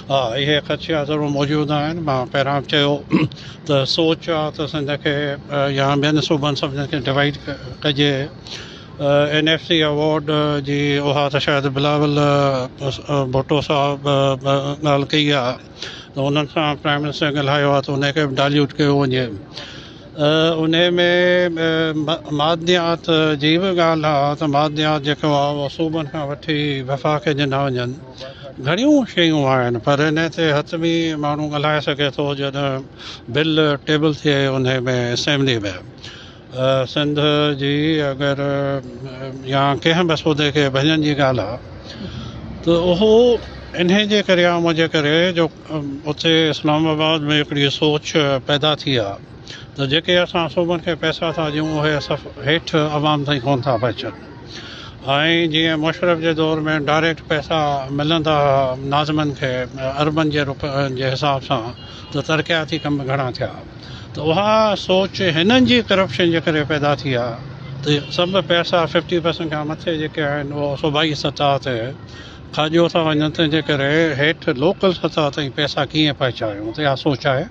हा, इहे ख़दशा ज़रूरु मौजूदु आहिनि। मां पहिरां बि चयो त सोच आहे त सिंध खे या ॿियनि सूबनि सभिनीनि खे डिवाइड कजे। NFC अवॉर्ड जी उहा त शायदि बिलावल भुट्टो साहब ॻाल्हि कई आहे, त उन्हनि सां प्राइम मिनिस्टर ॻाल्हायो आहे त उनखे बि डाइल्यूट कयो वञे। उन में मादनियात जी बि ॻाल्हि आहे त मादनियात जेको आहे उहो सूबनि खां वठी वफ़ाक़ ॾिना वञनि। घणियूं शयूं आहिनि पर इन ते हथमी माण्हू ॻाल्हाए सघे थो जॾहिं बिल टेबल थिए उन में असेंबली में। सिंध जी अगरि या कंहिं बि सूदे खे भञनि जी ॻाल्हि आहे त उहो इन जे करे आहे मुंहिंजे करे जो उते इस्लामाबाद में हिकिड़ी सोच पैदा थी आहे त जेके असां सूबनि खे पैसा था ॾियूं उहे हेठि आवाम ताईं कोन था पहुचनि। ऐं जीअं मुशरफ जे दौर में डायरेक्ट पैसा मिलंदा नाज़मनि खे अरबनि जे जे हिसाब सां, त तरक़ियाती कम घणा थिया। त उहा सोच हिननि जी करप्शन जे करे पैदा थी आहे त सभु पैसा 50% खां मथे जेके आहिनि उहो सूबाई सतह ते खाॼो था वञनि। तंहिंजे करे हेठि लोकल सतह ताईं पैसा कीअं पहुचायूं, त इहा सोच आहे।